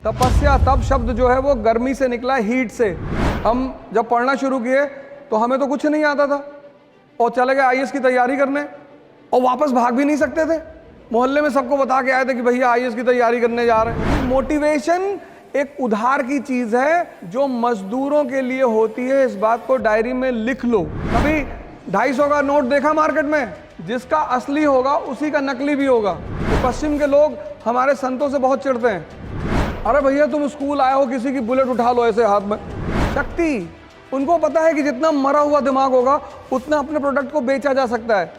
तपस्या तप शब्द जो है वो गर्मी से निकला है, हीट से। हम जब पढ़ना शुरू किए तो हमें तो कुछ नहीं आता था और चले गए आईएएस की तैयारी करने और वापस भाग भी नहीं सकते थे। मोहल्ले में सबको बता के आए थे कि भैया आईएएस की तैयारी करने जा रहे हैं। मोटिवेशन एक उधार की चीज है जो मजदूरों के लिए होती है। इस बात को डायरी में लिख लो। कभी 250 का नोट देखा मार्केट में, जिसका असली होगा उसी का नकली भी होगा। तो पश्चिम के लोग हमारे संतों से बहुत चिढ़ते हैं, अरे भैया तुम स्कूल आए हो, किसी की बुलेट उठा लो ऐसे हाथ में। शक्ति, उनको पता है कि जितना मरा हुआ दिमाग होगा उतना अपने प्रोडक्ट को बेचा जा सकता है।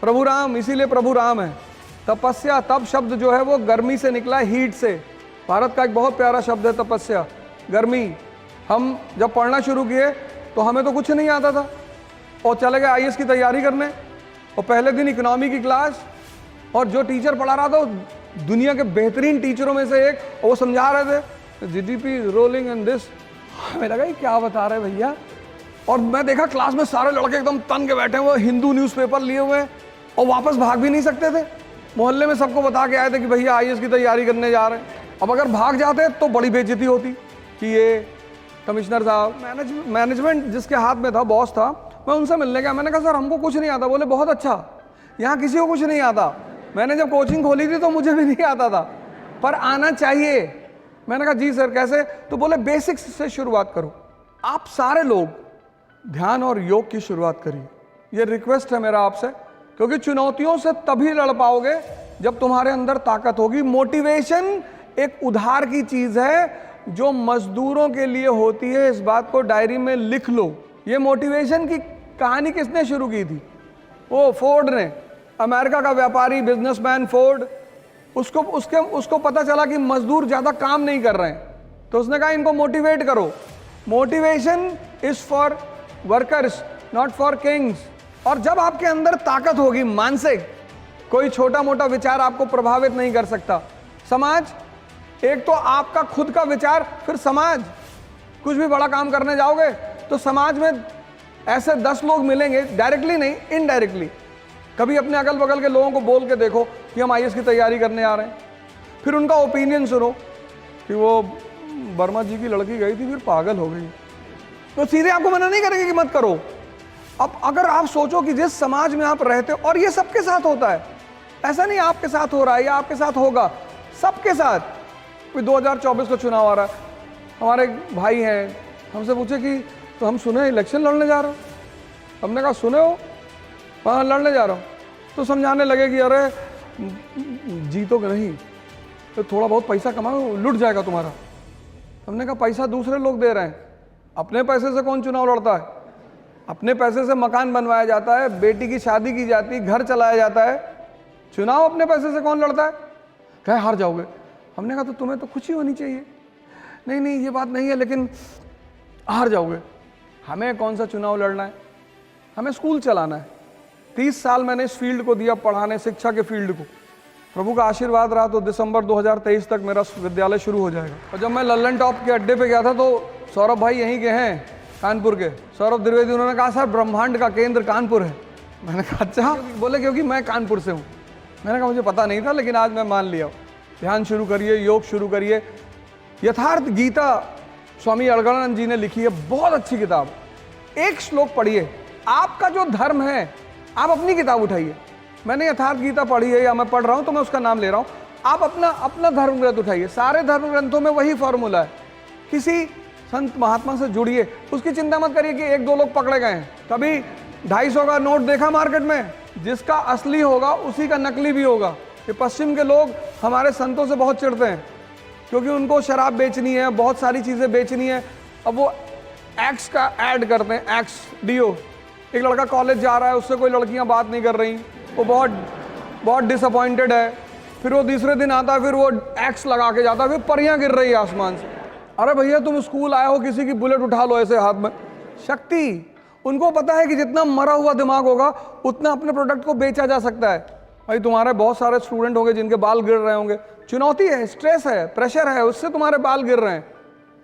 प्रभु राम, इसीलिए प्रभु राम है। तपस्या तप शब्द जो है वो गर्मी से निकला है, हीट से। भारत का एक बहुत प्यारा शब्द है तपस्या, गर्मी। हम जब पढ़ना शुरू किए तो हमें तो कुछ नहीं आता था और चले गए आईएएस की तैयारी करने और पहले दिन इकोनॉमी की क्लास, और जो टीचर पढ़ा रहा था दुनिया के बेहतरीन टीचरों में से एक, और वो समझा रहे थे जीडीपी रोलिंग एंड दिस। हमें लगा ये क्या बता रहे भैया। और मैं देखा क्लास में सारे लड़के एकदम तन के बैठे हुए, हिंदू न्यूज़पेपर लिए हुए हैं और वापस भाग भी नहीं सकते थे। मोहल्ले में सबको बता के आए थे कि भैया आईएएस की तैयारी करने जा रहे हैं। अब अगर भाग जाते तो बड़ी बेइज्जती होती कि ये कमिश्नर साहब, मैनेजमेंट जिसके हाथ में था, बॉस था, मैं उनसे मिलने गया। मैंने कहा सर हमको कुछ नहीं आता। बोले बहुत अच्छा, यहाँ किसी को कुछ नहीं आता। मैंने जब कोचिंग खोली थी तो मुझे भी नहीं आता था, पर आना चाहिए। मैंने कहा जी सर कैसे? तो बोले बेसिक्स से शुरुआत करो। आप सारे लोग ध्यान और योग की शुरुआत करिए, ये रिक्वेस्ट है मेरा आपसे, क्योंकि चुनौतियों से तभी लड़ पाओगे जब तुम्हारे अंदर ताकत होगी। मोटिवेशन एक उधार की चीज है जो मजदूरों के लिए होती है। इस बात को डायरी में लिख लो। ये मोटिवेशन की कहानी किसने शुरू की थी? वो फोर्ड ने, अमेरिका का व्यापारी बिजनेसमैन फोर्ड। उसको पता चला कि मजदूर ज्यादा काम नहीं कर रहे हैं, तो उसने कहा इनको मोटिवेट करो। Motivation is for workers not for Kings. और जब आपके अंदर ताकत होगी मानसिक, कोई छोटा मोटा विचार आपको प्रभावित नहीं कर सकता। समाज, एक तो आपका खुद का विचार, फिर समाज। कुछ भी बड़ा काम करने जाओगे तो समाज में ऐसे 10 लोग मिलेंगे, डायरेक्टली नहीं इनडायरेक्टली। कभी अपने अगल बगल के लोगों को बोल के देखो कि हम आईएएस की तैयारी करने आ रहे हैं, फिर उनका ओपिनियन सुनो कि वो वर्मा जी की लड़की गई थी फिर पागल हो गई, तो सीधे आपको मना नहीं करेंगे कि मत करो। अब अगर आप सोचो कि जिस समाज में आप रहते हो, और ये सबके साथ होता है, ऐसा नहीं आपके साथ हो रहा है या आपके साथ होगा, सबके साथ। कोई 2024 का चुनाव आ रहा है, हमारे भाई हैं, हमसे पूछे कि तो हम सुने इलेक्शन लड़ने जा रहे हो। हमने कहा सुने हो? हाँ लड़ने जा रहा हूँ। तो समझाने लगे कि अरे जीतोगे नहीं तो थोड़ा बहुत पैसा कमाओ, लुट जाएगा तुम्हारा। हमने कहा पैसा दूसरे लोग दे रहे हैं, अपने पैसे से कौन चुनाव लड़ता है? अपने पैसे से मकान बनवाया जाता है, बेटी की शादी की जाती है, घर चलाया जाता है। चुनाव अपने पैसे से कौन लड़ता है? कहे हार जाओगे। हमने कहा तो तुम्हें तो खुशी होनी चाहिए। नहीं नहीं ये बात नहीं है, लेकिन हार जाओगे। हमें कौन सा चुनाव लड़ना है, हमें स्कूल चलाना है। 30 साल मैंने इस फील्ड को दिया, पढ़ाने, शिक्षा के फील्ड को। प्रभु का आशीर्वाद रहा तो दिसंबर 2023 तक मेरा विद्यालय शुरू हो जाएगा। और जब मैं लल्लन टॉप के अड्डे पे गया था तो सौरभ भाई यहीं के हैं, कानपुर के, सौरभ द्विवेदी, उन्होंने कहा सर ब्रह्मांड का केंद्र कानपुर है। मैंने कहा अच्छा? बोले क्योंकि मैं कानपुर से हूँ। मैंने कहा मुझे पता नहीं था, लेकिन आज मैं मान लिया। ध्यान शुरू करिए, योग शुरू करिए। यथार्थ गीता स्वामी अड़गड़ानंद जी ने लिखी है, बहुत अच्छी किताब। एक श्लोक पढ़िए, आपका जो धर्म है, आप अपनी किताब उठाइए। मैंने यथार्थ गीता पढ़ी है या मैं पढ़ रहा हूं तो मैं उसका नाम ले रहा हूं। आप अपना धर्म ग्रंथ उठाइए, सारे धर्म ग्रंथों में वही फॉर्मूला है। किसी संत महात्मा से जुड़िए, उसकी चिंता मत करिए कि 1-2 लोग पकड़े गए हैं। कभी 250 का नोट देखा मार्केट में, जिसका असली होगा उसी का नकली भी होगा। ये पश्चिम के लोग हमारे संतों से बहुत चिढ़ते हैं, क्योंकि उनको शराब बेचनी है, बहुत सारी चीजें बेचनी है। अब वो एक्स का ऐड करते हैं, एक्स डीओ। एक लड़का कॉलेज जा रहा है, उससे कोई लड़कियां बात नहीं कर रही, वो बहुत डिसअपॉइंटेड है। फिर वो तीसरे दिन आता है, फिर वो एक्स लगा के जाता है, फिर परियां गिर रही है आसमान से। अरे भैया तुम स्कूल आए हो, किसी की बुलेट उठा लो ऐसे हाथ में। शक्ति, उनको पता है कि जितना मरा हुआ दिमाग होगा उतना अपने प्रोडक्ट को बेचा जा सकता है। भाई तुम्हारे बहुत सारे स्टूडेंट होंगे जिनके बाल गिर रहे होंगे, चुनौती है, स्ट्रेस है, प्रेशर है, उससे तुम्हारे बाल गिर रहे हैं।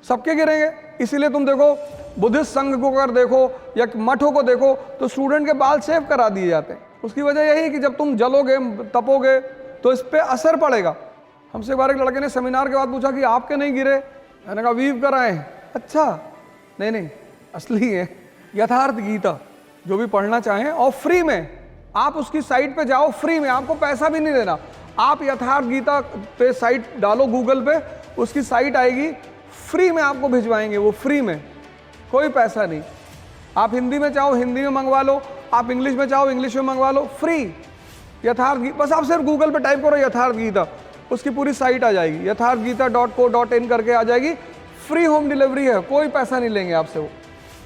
सबके गिरेंगे। इसीलिए तुम देखो बुद्धिस्ट संघ को अगर देखो या मठों को देखो तो स्टूडेंट के बाल सेव करा दिए जाते हैं। उसकी वजह यही कि जब तुम जलोगे, तपोगे तो इस पे असर पड़ेगा। हमसे एक बार एक लड़के ने सेमिनार के बाद पूछा कि आपके नहीं गिरे? मैंने कहा वीव कराए। अच्छा, नहीं नहीं, असली है यथार्थ गीता। जो भी पढ़ना चाहें और फ्री में, आप उसकी साइट पे जाओ, फ्री में, आपको पैसा भी नहीं देना। आप यथार्थ गीता पे साइट डालो गूगल पे, उसकी साइट आएगी, फ्री में आपको भिजवाएंगे, वो फ्री में, कोई पैसा नहीं। आप हिंदी में चाहो हिंदी में मंगवा लो, आप इंग्लिश में चाहो इंग्लिश में मंगवा लो, फ्री। यथार्थ गीता, बस आप सिर्फ गूगल पे टाइप करो यथार्थ गीता, उसकी पूरी साइट आ जाएगी, यथार्थगीता.co.in करके आ जाएगी। फ्री होम डिलीवरी है, कोई पैसा नहीं लेंगे आपसे वो।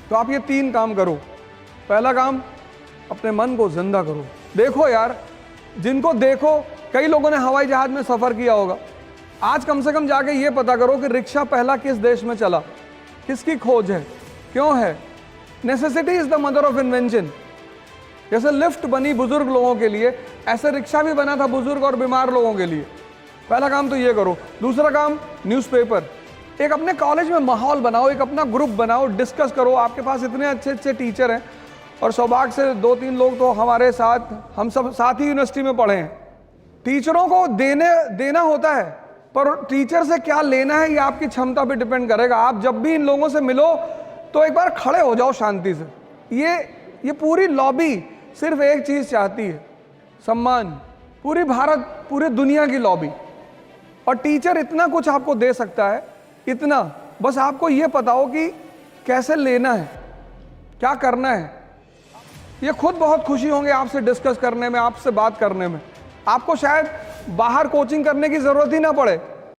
तो आप ये 3 काम करो। पहला काम, अपने मन को जिंदा करो। देखो यार, जिनको देखो, कई लोगों ने हवाई जहाज में सफर किया होगा, आज कम से कम जाके ये पता करो कि रिक्शा पहला किस देश में चला, किसकी खोज है, क्यों है। Necessity is the mother of invention. जैसे लिफ्ट बनी बुजुर्ग लोगों के लिए, ऐसे रिक्शा भी बना था बुजुर्ग और बीमार लोगों के लिए। पहला काम तो ये करो। दूसरा काम, न्यूज़पेपर। एक अपने कॉलेज में माहौल बनाओ, एक अपना ग्रुप बनाओ, डिस्कस करो। आपके पास इतने अच्छे अच्छे टीचर हैं, और सौभाग्य से 2-3 लोग तो हमारे साथ, हम सब साथ ही यूनिवर्सिटी में पढ़े हैं। टीचरों को देना होता है, पर टीचर से क्या लेना है ये आपकी क्षमता पे डिपेंड करेगा। आप जब भी इन लोगों से मिलो तो एक बार खड़े हो जाओ शांति से। ये पूरी लॉबी सिर्फ एक चीज चाहती है, सम्मान। पूरी भारत, पूरी दुनिया की लॉबी। और टीचर इतना कुछ आपको दे सकता है, इतना, बस आपको ये पता हो कि कैसे लेना है, क्या करना है। ये खुद बहुत खुशी होंगे आपसे डिस्कस करने में, आपसे बात करने में। आपको शायद बाहर कोचिंग करने की जरूरत ही ना पड़े।